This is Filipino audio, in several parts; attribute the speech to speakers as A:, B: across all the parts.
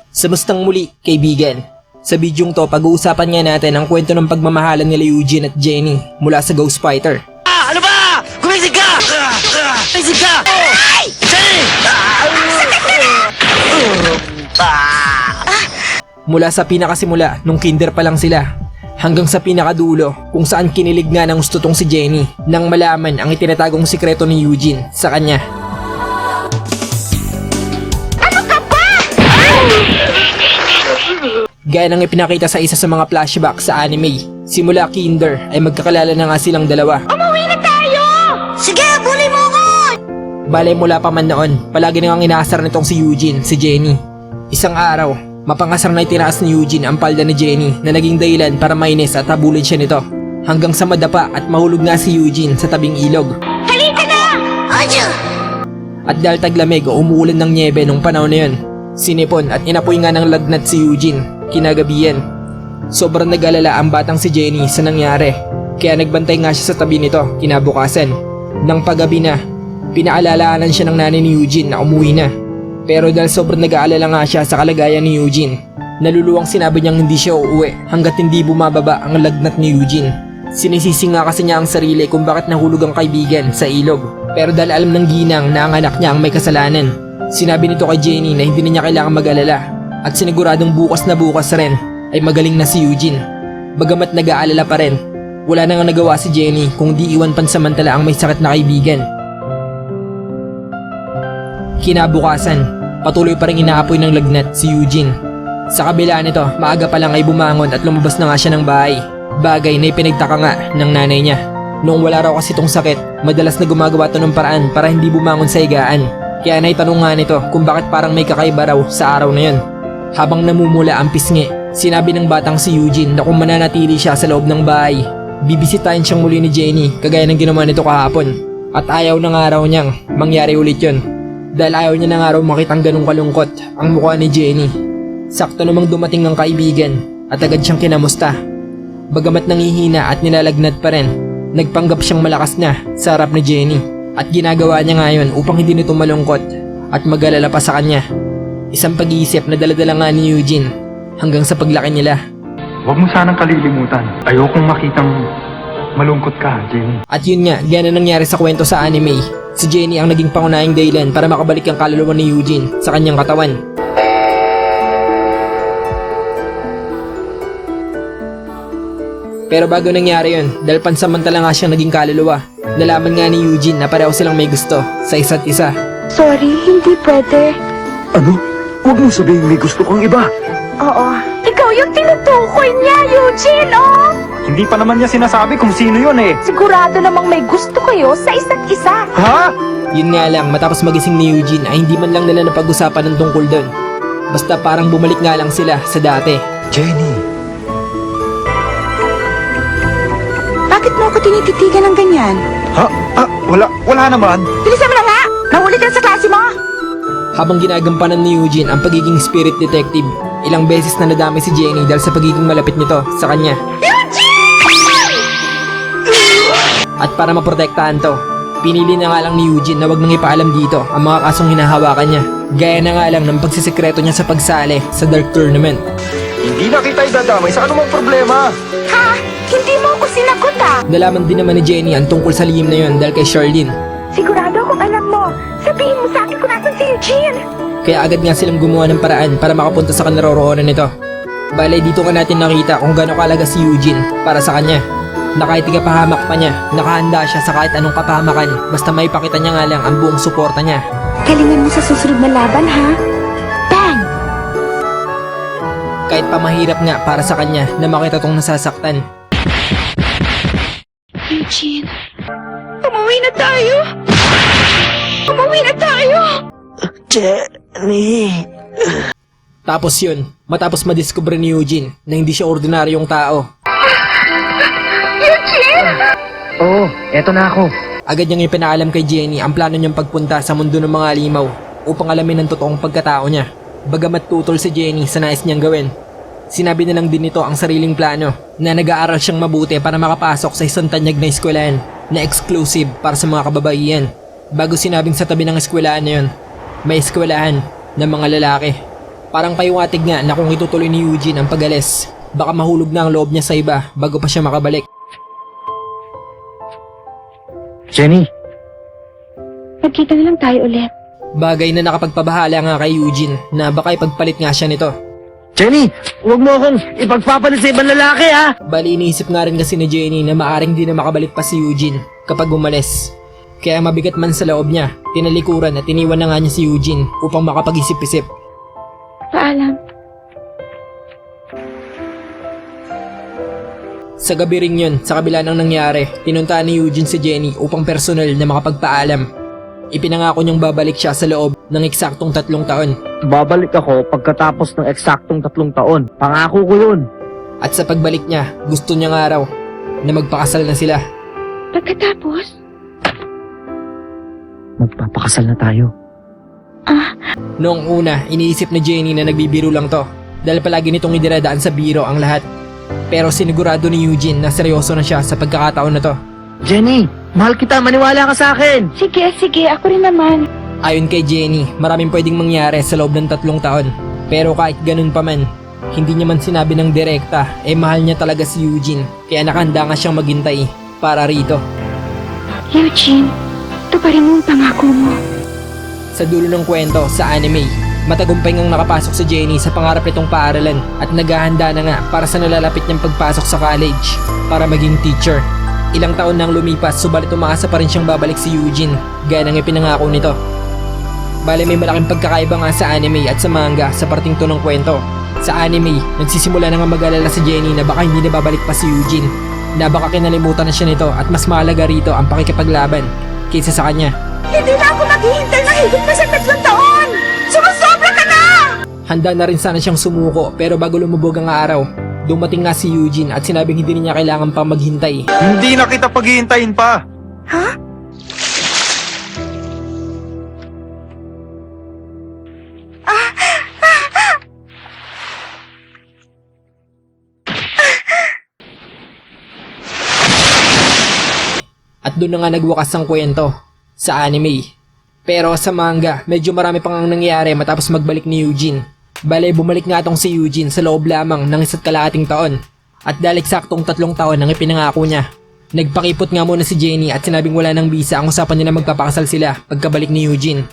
A: Samustang muli, kaibigan. Sa bidyong to, pag-uusapan nga natin ang kwento ng pagmamahalan nila Eugene at Jenny mula sa Ghost Fighter.
B: Ano ba? Gumising ka! Gumising ka! Jenny!
A: Mula sa pinakasimula, nung kinder pa lang sila, hanggang sa pinakadulo kung saan kinilig nga ng gusto tong si Jenny nang malaman ang itinatagong sikreto ni Eugene sa kanya. Gaya ng ipinakita sa isa sa mga flashback sa anime, simula kinder ay magkakalala na nga silang dalawa.
C: Umuwi na tayo! Sige, bully mo ko!
A: Balay mula pa man noon, palagi nang inaasar nitong si Eugene, si Jenny. Isang araw, mapangasar na itinaas ni Eugene ang palda ni Jenny na naging dahilan para mainis at habulin siya nito. Hanggang sa madapa at mahulog nga si Eugene sa tabing ilog.
C: Halika na! Adyo!
A: At dahil taglamig o umuulan ng nyebe nung panahon na yun, sinipon at inapoy nga ng lagnat si Eugene kinagabihan. Sobrang nag-alala ang batang si Jenny sa nangyari, kaya nagbantay nga siya sa tabi nito kinabukasan. Nang paggabi na, pinaalalahanan siya ng nanay ni Eugene na umuwi na. Pero dahil sobrang nag-aalala nga siya sa kalagayan ni Eugene, naluluwang sinabi niyang hindi siya uuwi hanggat hindi bumababa ang lagnat ni Eugene. Sinisisi nga kasi niya ang sarili kung bakit nahulog ang kaibigan sa ilog. Pero dahil alam ng ginang na ang anak niya ang may kasalanan, sinabi nito kay Jenny na hindi na niya kailangang mag-alala at siniguradong bukas na bukas rin ay magaling na si Eugene. Bagamat nag-aalala pa rin, wala nang nagawa si Jenny kung di iwan pansamantala ang may sakit na kaibigan. Kinabukasan, patuloy pa rin inaapoy ng lagnat si Eugene. Sa kabila nito, maaga pa lang ay bumangon at lumabas na nga siya ng bahay. Bagay na ipinagtaka nga ng nanay niya. Noong wala raw kasi itong sakit, madalas na gumagawa ito ng paraan para hindi bumangon sa higaan. Kaya naitanong nga nito kung bakit parang may kakaiba raw sa araw na yun. Habang namumula ang pisngi, sinabi ng batang si Eugene na kung mananatili siya sa loob ng bahay, bibisitahin siyang muli ni Jenny kagaya ng ginawa nito kahapon. At ayaw na nga raw niyang mangyari ulit yun. Dahil ayaw niya na nga raw makitang ganong kalungkot ang mukha ni Jenny. Sakto namang dumating ang kaibigan at agad siyang kinamusta. Bagamat nangihina at nilalagnat pa rin, nagpanggap siyang malakas na sa harap ni Jenny. At ginagawa niya ngayon upang hindi nito malungkot at mag-alala pa sa kanya. Isang pag-iisip na daladala nga ni Eugene hanggang sa paglaki nila.
D: Huwag mo sanang kalilimutan. Ayokong makitang malungkot ka, Jenny.
A: At yun nga, gaya na nangyari sa kwento sa anime. Si Jenny ang naging pangunahing dahilan para makabalik ang kaluluwa ni Eugene sa kanyang katawan. Pero bago nangyari yun, dahil pansamantala nga siyang naging kaluluwa, nalaman nga ni Eugene na pareho silang may gusto sa isa't isa.
C: Sorry, hindi pwede.
D: Ano? Huwag mo sabihin may gusto kang iba.
C: Oo. Ikaw yung tinutukoy niya, Eugene, oh!
D: Hindi pa naman niya sinasabi kung sino yun eh.
C: Sigurado namang may gusto kayo sa isa't isa.
D: Ha?
A: Yun nga lang, matapos magising ni Eugene ay hindi man lang nila napag-usapan ng tungkol doon. Basta parang bumalik nga lang sila sa dati.
D: Jenny.
C: Bakit mo ako tinititigan ng ganyan?
D: Ha? Wala naman.
C: Bilisan mo na nga! Nahuli ka na sa klase mo!
A: Habang ginagampanan ni Eugene ang pagiging spirit detective, ilang beses na nadami si Jenny dahil sa pagiging malapit nito sa kanya. At para maprotektahan to, pinili na nga lang ni Eugene na wag nang ipaalam dito ang mga kasong hinahawakan niya. Gaya na nga lang ng pagsisikreto niya sa pagsali sa Dark Tournament.
D: Hindi na kita idadamay sa anumang problema.
C: Ha? Hindi mo ako sinagot ah!
A: Nalaman din naman ni Jenny ang tungkol sa lihim na yun dahil kay Charlene.
C: Sigurado akong alam mo. Sabihin mo sa akin kung nasan si Eugene.
A: Kaya agad nga silang gumawa ng paraan para makapunta sa kanaroroonan nito. Balay dito ka natin nakita kung gaano kalaga si Eugene para sa kanya. Na kahit igapahamak pa niya, nakahanda siya sa kahit anong kapahamakan basta may pakita niya nga lang ang buong suporta niya.
C: Galingan mo sa susunod na laban, ha? Bang!
A: Kahit pa mahirap nga para sa kanya na makita tong nasasaktan.
C: Eugene, umuwi na tayo! Umuwi na tayo!
B: Jenny!
A: Tapos yun, matapos madiskubre ni Eugene na hindi siya ordinaryong tao.
D: Oo, eto na ako.
A: Agad niyang ipinaalam kay Jenny ang plano niyang pagpunta sa mundo ng mga halimaw upang alamin ang totoong pagkatao niya. Bagamat tutol si Jenny sa nais niyang gawin, sinabi na lang din nito ang sariling plano na nag-aaral siyang mabuti para makapasok sa isang tanyag na eskwelahan na exclusive para sa mga kababaihan. Bago sinabing sa tabi ng eskwelahan na yun, may eskwelahan ng mga lalaki. Parang payuwatig nga na kung itutuloy ni Eugene ang pag-alis, baka mahulog na ang loob niya sa iba bago pa siya makabalik.
D: Jenny,
C: Magkita na lang tayo ulit.
A: Bagay na nakapagpabahala nga kay Eugene na baka ipagpalit nga siya nito.
B: Jenny, huwag mo akong ipagpapalit sa ibang lalaki, ha?
A: Bali iniisip nga rin kasi ni Jenny na maaring di na makabalik pa si Eugene kapag umalis. Kaya mabigat man sa loob niya, tinalikuran at iniwan na nga niya si Eugene upang makapag-isip-isip.
C: Paalam.
A: Sa gabi ring yun, sa kabila ng nangyari, pinuntahan ni Eugene si Jenny upang personal na makapagpaalam. Ipinangako niyang babalik siya sa loob ng eksaktong 3 taon.
B: Babalik ako pagkatapos ng eksaktong 3 taon. Pangako ko yun.
A: At sa pagbalik niya, gusto niya nga raw na magpakasal na sila.
C: Pagkatapos?
B: Magpapakasal na tayo.
A: Noong una, iniisip ni Jenny na nagbibiro lang to dahil palagi nitong idinadaan sa biro ang lahat. Pero sinigurado ni Eugene na seryoso na siya sa pagkakataon na to.
B: Jenny, mahal kita. Maniwala ka sa akin.
C: Sige, ako rin naman.
A: Ayon kay Jenny, maraming pwedeng mangyari sa loob ng 3 taon. Pero kahit ganun pa man, hindi niya man sinabi ng direkta, mahal niya talaga si Eugene. Kaya nakahanda nga siyang maghintay para rito.
C: Eugene, tuparin mo ang pangako mo.
A: Sa dulo ng kwento sa anime, matagumpay ngang nakapasok si Jenny sa pangarap nitong paaralan at naghahanda na nga para sa nalalapit niyang pagpasok sa college para maging teacher. Ilang taon nang lumipas subalit umaasa pa rin siyang babalik si Eugene gaya ng ipinangako nito. Bale may malaking pagkakaiba nga sa anime at sa manga sa parting to ng kwento. Sa anime, nagsisimula na nga mag-alala si Jenny na baka hindi na babalik pa si Eugene, na baka kinalimutan na siya nito at mas mahalaga rito ang pakikipaglaban kaysa sa kanya.
C: Hindi na ako maghihintay na higit pa sa 3 taon! Sumusobra ka na!
A: Handa na rin sana siyang sumuko pero bago lumubog ang araw, dumating nga si Eugene at sinabing hindi niya kailangan pang maghintay.
D: hindi na kita paghihintayin pa.
A: At doon na nga nagwakas ang kwento sa anime. Pero sa manga, medyo marami pang ang nangyari matapos magbalik ni Eugene. Bale, bumalik nga tong si Eugene sa loob lamang ng 1 kalahating taon. At dahil eksaktong 3 taon ang ipinangako niya, nagpakipot nga muna si Jenny at sinabing wala ng bisa ang usapan nila magpapakasal sila pagkabalik ni Eugene.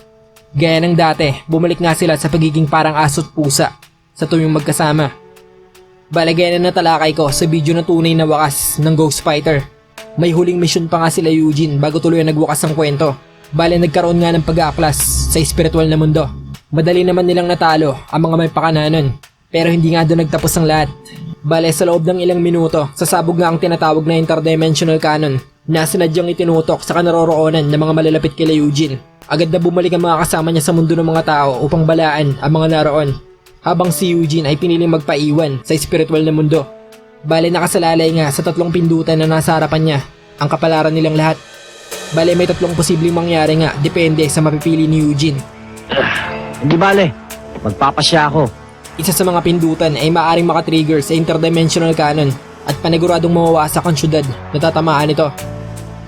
A: Gaya ng dati, bumalik nga sila sa pagiging parang aso't pusa sa tuwing magkasama. Bale, gaya na natalakay ko sa video na tunay na wakas ng Ghost Fighter. May huling mission pa nga sila Eugene bago tuloy nagwakas ang kwento. Bale, nagkaroon nga ng pag-aaklas sa espiritual na mundo. Madali naman nilang natalo ang mga may pakananon. Pero hindi nga doon nagtapos ang lahat. Bale, sa loob ng ilang minuto, sasabog nga ang tinatawag na interdimensional canon na sinadyang itinutok sa kanaroroonan ng mga malalapit kila Eugene. Agad na bumalik ang mga kasama niya sa mundo ng mga tao upang balaan ang mga naroon. Habang si Eugene ay piniling magpaiwan sa espiritual na mundo. Bale, nakasalalay nga sa 3 pindutan na nasa harapan niya ang kapalaran nilang lahat. Bale, may 3 posibleng mangyari nga depende sa mapipili ni Eugene.
B: Hindi bale. Magpapasya ako.
A: Isa sa mga pindutan ay maaaring makatrigger sa interdimensional canon at paniguradong mawawasak ang syudad na tatamaan nito.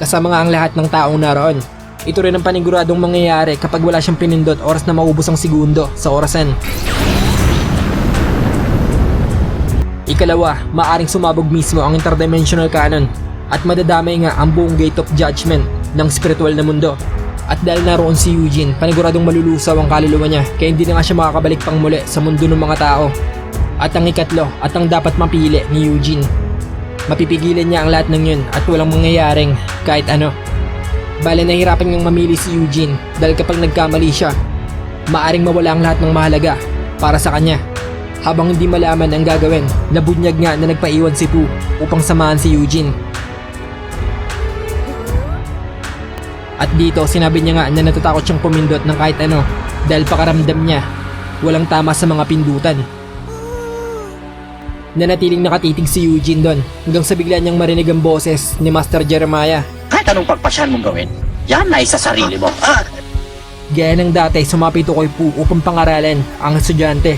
A: Kasama nga ang lahat ng taong naroon. Ito rin ang paniguradong mangyayari kapag wala siyang pinindot oras na maubos ang segundo sa orasan. Ikalawa, maaaring sumabog mismo ang interdimensional canon at madadamay nga ang buong Gate of Judgment ng spiritual na mundo. At dahil naroon si Eugene, paniguradong malulusaw ang kaluluwa niya kaya hindi na nga siya makakabalik pang muli sa mundo ng mga tao. At ang ikatlo at ang dapat mapili ni Eugene, mapipigilan niya ang lahat ng yun at walang mangyayaring kahit ano. Bale, nahirapan niyang mamili si Eugene dahil kapag nagkamali siya, maaring mawala ang lahat ng mahalaga para sa kanya. Habang hindi malaman ang gagawin, nabunyag nga na nagpaiwan si Pooh upang samahan si Eugene. At dito, sinabi niya nga na natatakot siyang pumindot ng kahit ano dahil pakaramdam niya walang tama sa mga pindutan. Nanatiling nakatitig si Eugene doon hanggang sa bigla niyang marinig ang boses ni Master Jeremiah.
E: Kahit anong pagpasyan mong gawin, yan na isa sarili mo.
A: Gaya ng dati, sumapit ko kay Pooh upang pangaralan ang estudyante.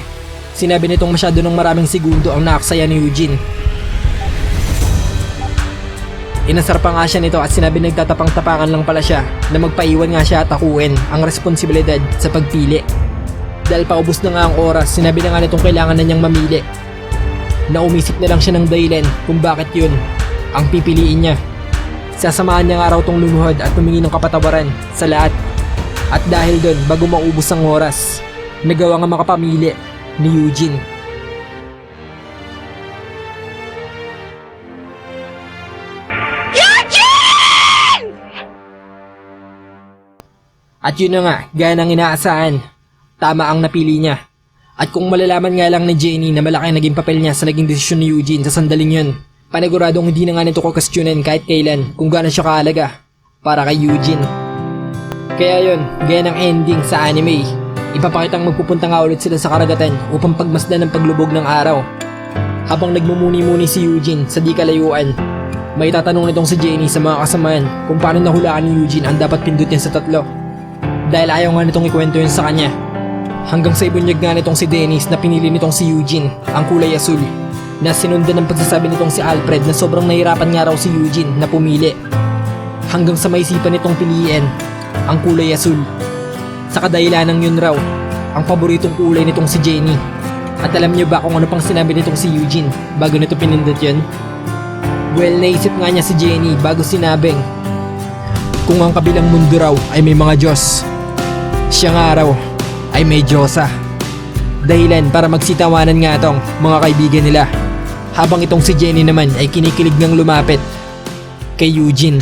A: Sinabi nitong masyado ng maraming segundo ang naaksaya ni Eugene. Inasar pa nga siya nito at sinabi nagtatapang-tapangan lang pala siya na magpaiwan nga siya at akuin ang responsibilidad sa pagpili. Dahil paubos na nga ang oras, sinabi na nga nitong kailangan na niyang mamili. Naumisip na lang siya ng dahilan kung bakit yun ang pipiliin niya. Sasamahan niya nga raw tong lumuhod at humingi ng kapatawaran sa lahat. At dahil doon, bago maubos ang oras, nagawa nga makapamili ni Eugene. At yun na nga, gaya ng inaasahan, tama ang napili niya. At kung malalaman nga lang ni Jenny na malaki ang naging papel niya sa naging desisyon ni Eugene sa sandaling yun, paniguradong hindi na nga nito kukwestiyonin kahit kailan kung gaano siya kahalaga para kay Eugene. Kaya yun, gaya ng ending sa anime, ipapakitang magpupunta nga ulit sila sa karagatan upang pagmasdan ng paglubog ng araw. Habang nagmumuni-muni si Eugene sa di kalayuan, may tatanong nitong si Jenny sa mga kasamahan kung paano nahulaan ni Eugene ang dapat pindutin sa tatlo. Dahil ayaw nga nitong ikwento yun sa kanya. Hanggang sa ibunyag nga nitong si Dennis na pinili nitong si Eugene, ang kulay asul, na sinundan ng pagsasabi nitong si Alfred na sobrang nahirapan nga raw si Eugene na pumili. Hanggang sa maisipan nitong piliin ang kulay asul. Sa kadahilanang yun raw, ang paboritong kulay nitong si Jenny. At alam niyo ba kung ano pang sinabi nitong si Eugene bago nito pinindot yun? Well, naisip nga niya si Jenny bago sinabing kung ang kabilang mundo raw ay may mga Diyos, siya nga raw ay may Diyosa. Dahilan para magsitawanan nga tong mga kaibigan nila. Habang itong si Jenny naman ay kinikilig ng lumapit kay Eugene.